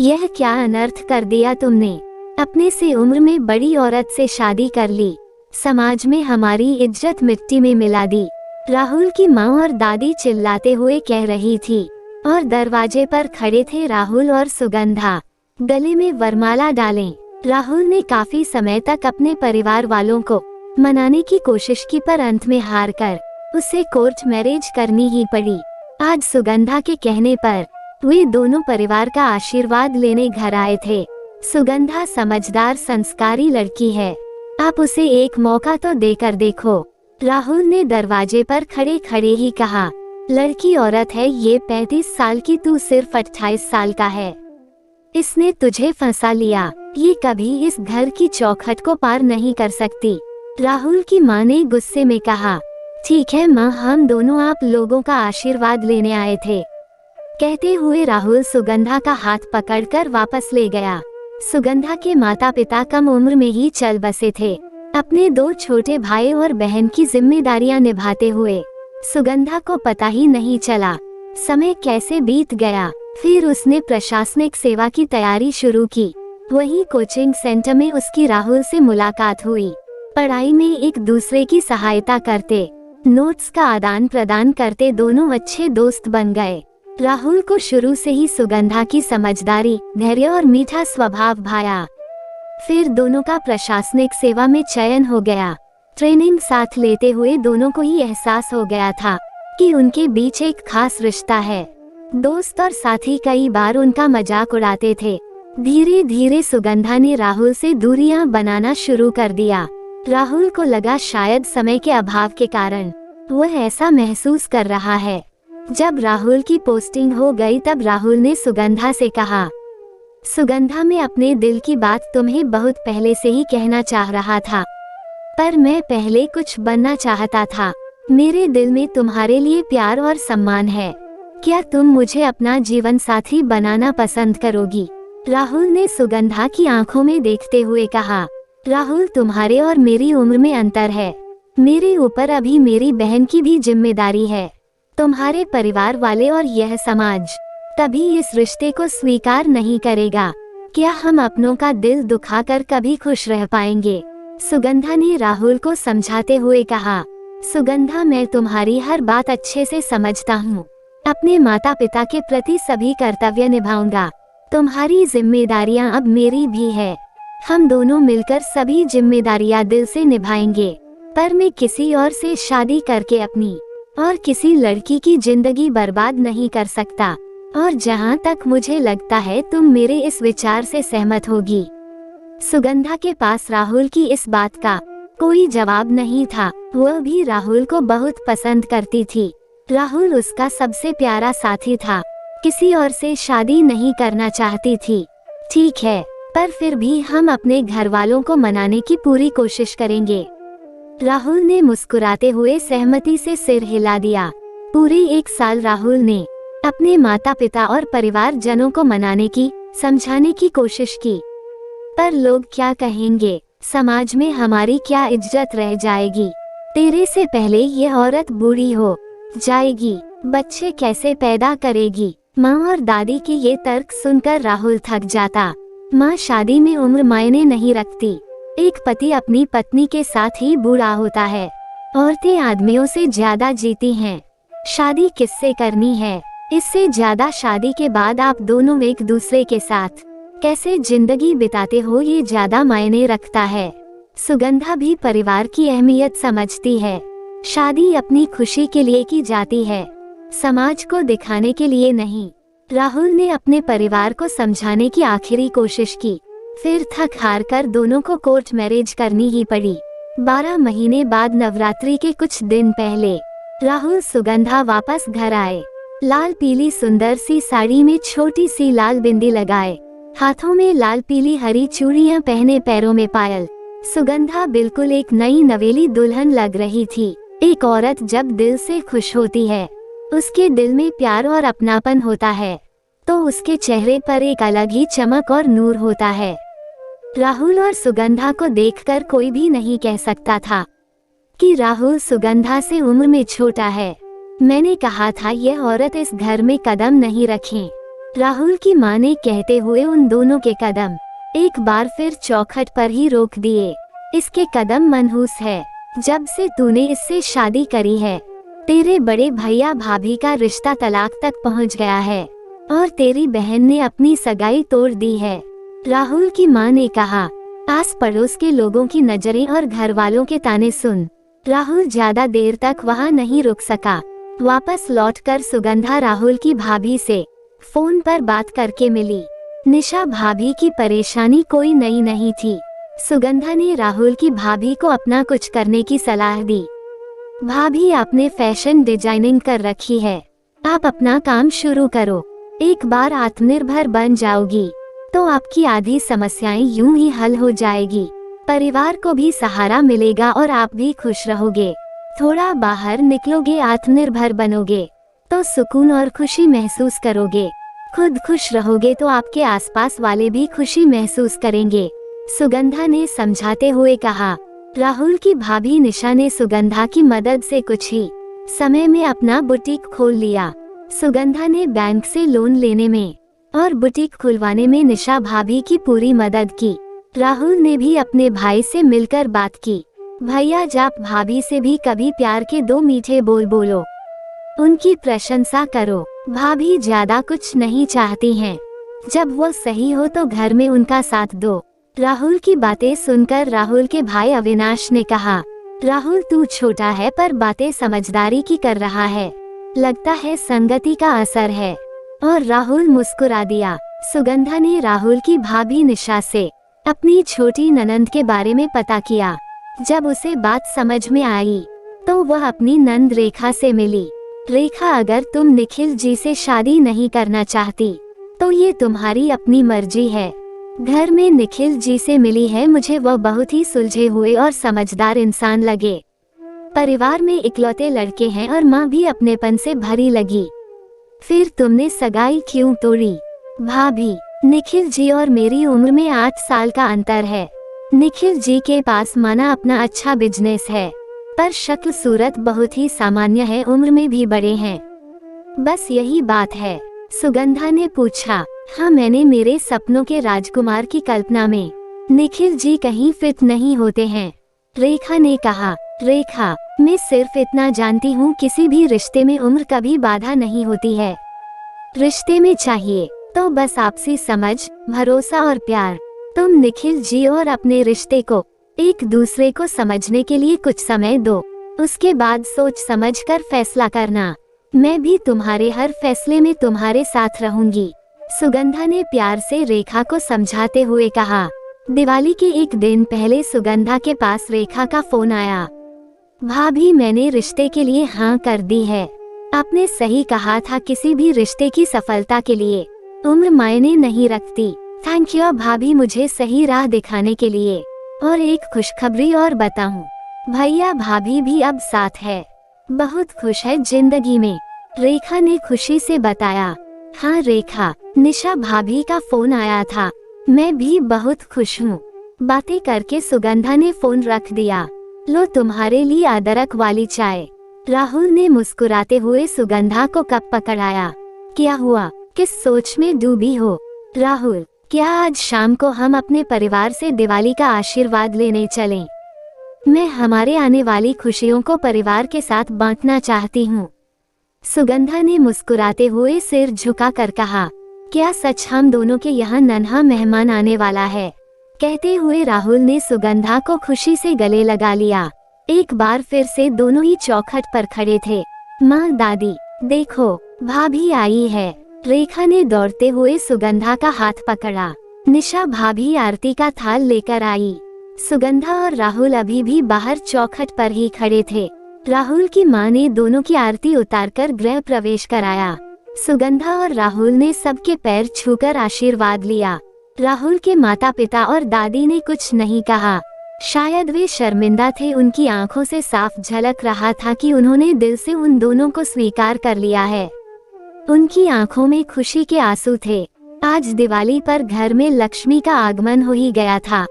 यह क्या अनर्थ कर दिया तुमने। अपने से उम्र में बड़ी औरत से शादी कर ली, समाज में हमारी इज्जत मिट्टी में मिला दी। राहुल की माँ और दादी चिल्लाते हुए कह रही थी और दरवाजे पर खड़े थे राहुल और सुगंधा, गले में वरमाला डालें। राहुल ने काफी समय तक अपने परिवार वालों को मनाने की कोशिश की, पर अंत में हार कर उसे कोर्ट मैरिज करनी ही पड़ी। आज सुगंधा के कहने पर वे दोनों परिवार का आशीर्वाद लेने घर आए थे। सुगंधा समझदार संस्कारी लड़की है, आप उसे एक मौका तो देकर देखो। राहुल ने दरवाजे पर खड़े खड़े ही कहा, लड़की औरत है ये 35 साल की, तू सिर्फ 28 साल का है। इसने तुझे फंसा लिया, ये कभी इस घर की चौखट को पार नहीं कर सकती। राहुल की माँ ने गुस्से में कहा, ठीक है माँ, हम दोनों आप लोगों का आशीर्वाद लेने आए थे। कहते हुए राहुल सुगंधा का हाथ पकड़कर वापस ले गया। सुगंधा के माता पिता कम उम्र में ही चल बसे थे, अपने 2 छोटे भाई और बहन की जिम्मेदारियां निभाते हुए। सुगंधा को पता ही नहीं चला समय कैसे बीत गया। फिर उसने प्रशासनिक सेवा की तैयारी शुरू की। वहीं कोचिंग सेंटर में उसकी राहुल से मुलाकात हुई। पढ़ाई में एक दूसरे की सहायता करते, नोट्स का आदान प्रदान करते दोनों अच्छे दोस्त बन गए। राहुल को शुरू से ही सुगंधा की समझदारी, धैर्य और मीठा स्वभाव भाया। फिर दोनों का प्रशासनिक सेवा में चयन हो गया। ट्रेनिंग साथ लेते हुए दोनों को ही एहसास हो गया था कि उनके बीच एक खास रिश्ता है। दोस्त और साथी कई बार उनका मजाक उड़ाते थे। धीरे धीरे सुगंधा ने राहुल से दूरियां बनाना शुरू कर दिया। राहुल को लगा शायद समय के अभाव के कारण वह ऐसा महसूस कर रहा है। जब राहुल की पोस्टिंग हो गई तब राहुल ने सुगंधा से कहा, सुगंधा, मैं अपने दिल की बात तुम्हें बहुत पहले से ही कहना चाह रहा था, पर मैं पहले कुछ बनना चाहता था। मेरे दिल में तुम्हारे लिए प्यार और सम्मान है। क्या तुम मुझे अपना जीवन साथी बनाना पसंद करोगी? राहुल ने सुगंधा की आंखों में देखते हुए कहा, राहुल, तुम्हारे और मेरी उम्र में अंतर है। मेरे ऊपर अभी मेरी बहन की भी जिम्मेदारी है। तुम्हारे परिवार वाले और यह समाज कभी इस रिश्ते को स्वीकार नहीं करेगा। क्या हम अपनों का दिल दुखाकर कभी खुश रह पाएंगे? सुगंधा ने राहुल को समझाते हुए कहा, सुगंधा, मैं तुम्हारी हर बात अच्छे से समझता हूँ। अपने माता पिता के प्रति सभी कर्तव्य निभाऊंगा। तुम्हारी जिम्मेदारियाँ अब मेरी भी है। हम दोनों मिलकर सभी जिम्मेदारियाँ दिल से निभाएंगे। पर मैं किसी और से शादी करके अपनी और किसी लड़की की जिंदगी बर्बाद नहीं कर सकता। और जहाँ तक मुझे लगता है तुम मेरे इस विचार से सहमत होगी। सुगंधा के पास राहुल की इस बात का कोई जवाब नहीं था। वह भी राहुल को बहुत पसंद करती थी। राहुल उसका सबसे प्यारा साथी था। किसी और से शादी नहीं करना चाहती थी। ठीक है, पर फिर भी हम अपने घर वालों को मनाने की पूरी कोशिश करेंगे। राहुल ने मुस्कुराते हुए सहमति से सिर हिला दिया। पूरे 1 साल राहुल ने अपने माता पिता और परिवार जनों को मनाने की, समझाने की कोशिश की। पर लोग क्या कहेंगे? समाज में हमारी क्या इज्जत रह जाएगी? तेरे से पहले ये औरत बूढ़ी हो जाएगी, बच्चे कैसे पैदा करेगी? माँ और दादी के ये तर्क सुनकर राहुल थक जाता। माँ, शादी में उम्र मायने नहीं रखती। एक पति अपनी पत्नी के साथ ही बूढ़ा होता है। औरतें आदमियों से ज्यादा जीती हैं। शादी किससे करनी है? इससे ज्यादा शादी के बाद आप दोनों एक दूसरे के साथ कैसे जिंदगी बिताते हो, ये ज्यादा मायने रखता है। सुगंधा भी परिवार की अहमियत समझती है। शादी अपनी खुशी के लिए की जाती है, समाज को दिखाने के लिए नहीं। राहुल ने अपने परिवार को समझाने की आखिरी कोशिश की, फिर थक हार कर दोनों को कोर्ट मैरिज करनी ही पड़ी। 12 महीने बाद नवरात्रि के कुछ दिन पहले राहुल सुगंधा वापस घर आए। लाल पीली सुंदर सी साड़ी में छोटी सी लाल बिंदी लगाए, हाथों में लाल पीली हरी चूड़ियां पहने, पैरों में पायल। सुगंधा बिल्कुल एक नई नवेली दुल्हन लग रही थी। एक औरत जब दिल से खुश होती है, उसके दिल में प्यार और अपनापन होता है, तो उसके चेहरे पर एक अलग ही चमक और नूर होता है। राहुल और सुगंधा को देखकर कोई भी नहीं कह सकता था कि राहुल सुगंधा से उम्र में छोटा है। मैंने कहा था यह औरत इस घर में कदम नहीं रखें। राहुल की माँ ने कहते हुए उन दोनों के कदम एक बार फिर चौखट पर ही रोक दिए। इसके कदम मनहूस है। जब से तूने इससे शादी करी है, तेरे बड़े भैया भाभी का रिश्ता तलाक तक पहुंच गया है और तेरी बहन ने अपनी सगाई तोड़ दी है। राहुल की माँ ने कहा। आस पड़ोस के लोगों की नजरें और घर वालों के ताने सुन राहुल ज्यादा देर तक वहाँ नहीं रुक सका। वापस लौटकर सुगंधा राहुल की भाभी से फोन पर बात करके मिली। निशा भाभी की परेशानी कोई नई नहीं थी। सुगंधा ने राहुल की भाभी को अपना कुछ करने की सलाह दी। भाभी, आपने फैशन डिजाइनिंग कर रखी है, आप अपना काम शुरू करो। एक बार आत्मनिर्भर बन जाओगी तो आपकी आधी समस्याएं यूं ही हल हो जाएगी। परिवार को भी सहारा मिलेगा और आप भी खुश रहोगे। थोड़ा बाहर निकलोगे, आत्मनिर्भर बनोगे तो सुकून और खुशी महसूस करोगे। खुद खुश रहोगे तो आपके आसपास वाले भी खुशी महसूस करेंगे, सुगंधा ने समझाते हुए कहा। राहुल की भाभी निशा ने सुगंधा की मदद से कुछ ही समय में अपना बुटीक खोल लिया। सुगंधा ने बैंक से लोन लेने में और बुटीक खुलवाने में निशा भाभी की पूरी मदद की। राहुल ने भी अपने भाई से मिलकर बात की। भैया, जाप भाभी से भी कभी प्यार के 2 मीठे बोल बोलो, उनकी प्रशंसा करो। भाभी ज्यादा कुछ नहीं चाहती हैं, जब वो सही हो तो घर में उनका साथ दो। राहुल की बातें सुनकर राहुल के भाई अविनाश ने कहा, राहुल तू छोटा है पर बातें समझदारी की कर रहा है, लगता है संगति का असर है। और राहुल मुस्कुरा दिया। सुगंधा ने राहुल की भाभी निशा से अपनी छोटी ननंद के बारे में पता किया। जब उसे बात समझ में आई तो वह अपनी नंद रेखा से मिली। रेखा, अगर तुम निखिल जी से शादी नहीं करना चाहती तो ये तुम्हारी अपनी मर्जी है। घर में निखिल जी से मिली है, मुझे वह बहुत ही सुलझे हुए और समझदार इंसान लगे। परिवार में इकलौते लड़के हैं और माँ भी अपनेपन से भरी लगी। फिर तुमने सगाई क्यों तोड़ी? भाभी, निखिल जी और मेरी उम्र में 8 साल का अंतर है। निखिल जी के पास माना अपना अच्छा बिजनेस है, पर शक्ल सूरत बहुत ही सामान्य है, उम्र में भी बड़े हैं। बस यही बात है, सुगंधा ने पूछा। हाँ, मैंने मेरे सपनों के राजकुमार की कल्पना में निखिल जी कहीं फिट नहीं होते हैं, रेखा ने कहा। रेखा, मैं सिर्फ इतना जानती हूँ, किसी भी रिश्ते में उम्र कभी बाधा नहीं होती है। रिश्ते में चाहिए तो बस आपसी समझ, भरोसा और प्यार। तुम निखिल जी और अपने रिश्ते को एक दूसरे को समझने के लिए कुछ समय दो, उसके बाद सोच समझ कर फैसला करना। मैं भी तुम्हारे हर फैसले में तुम्हारे साथ रहूंगी, सुगंधा ने प्यार से रेखा को समझाते हुए कहा। दिवाली के एक दिन पहले सुगंधा के पास रेखा का फोन आया। भाभी, मैंने रिश्ते के लिए हाँ कर दी है। आपने सही कहा था, किसी भी रिश्ते की सफलता के लिए उम्र मायने नहीं रखती। थैंक यू भाभी, मुझे सही राह दिखाने के लिए। और एक खुशखबरी और बताऊं, भैया भाभी भी अब साथ है, बहुत खुश है जिंदगी में, रेखा ने खुशी से बताया। हाँ रेखा, निशा भाभी का फोन आया था, मैं भी बहुत खुश हूँ। बातें करके सुगंधा ने फोन रख दिया। लो तुम्हारे लिए अदरक वाली चाय। राहुल ने मुस्कुराते हुए सुगंधा को कप पकड़ाया। क्या हुआ, किस सोच में डूबी हो? राहुल, क्या आज शाम को हम अपने परिवार से दिवाली का आशीर्वाद लेने चलें? मैं हमारे आने वाली खुशियों को परिवार के साथ बांटना चाहती हूँ। सुगंधा ने मुस्कुराते हुए सिर झुकाकर कहा। क्या सच? हम दोनों के यहाँ नन्हा मेहमान आने वाला है। कहते हुए राहुल ने सुगंधा को खुशी से गले लगा लिया। एक बार फिर से दोनों ही चौखट पर खड़े थे। माँ, दादी, देखो भाभी आई है। रेखा ने दौड़ते हुए सुगंधा का हाथ पकड़ा। निशा भाभी आरती का थाल लेकर आई। सुगंधा और राहुल अभी भी बाहर चौखट पर ही खड़े थे। राहुल की माँ ने दोनों की आरती उतारकर गृह प्रवेश कराया। सुगंधा और राहुल ने सबके पैर छूकर आशीर्वाद लिया। राहुल के माता पिता और दादी ने कुछ नहीं कहा, शायद वे शर्मिंदा थे। उनकी आंखों से साफ झलक रहा था कि उन्होंने दिल से उन दोनों को स्वीकार कर लिया है। उनकी आंखों में खुशी के आंसू थे। आज दिवाली पर घर में लक्ष्मी का आगमन हो ही गया था।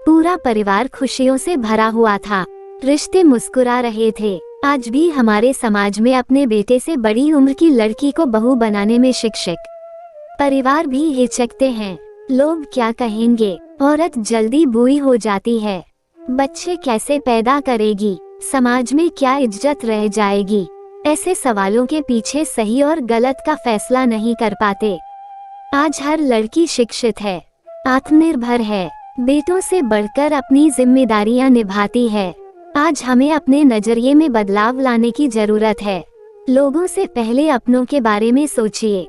पूरा परिवार खुशियों से भरा हुआ था। रिश्ते मुस्कुरा रहे थे। आज भी हमारे समाज में अपने बेटे से बड़ी उम्र की लड़की को बहू बनाने में शिक्षक, परिवार भी हिचकते हैं, लोग क्या कहेंगे, औरत जल्दी बूढ़ी हो जाती है, बच्चे कैसे पैदा करेगी, समाज में क्या इज्जत रह जाएगी। ऐसे सवालों के पीछे सही और गलत का फैसला नहीं कर पाते। आज हर लड़की शिक्षित है, आत्मनिर्भर है, बेटों से बढ़कर अपनी जिम्मेदारियां निभाती है। आज हमें अपने नजरिए में बदलाव लाने की जरूरत है। लोगों से पहले अपनों के बारे में सोचिए।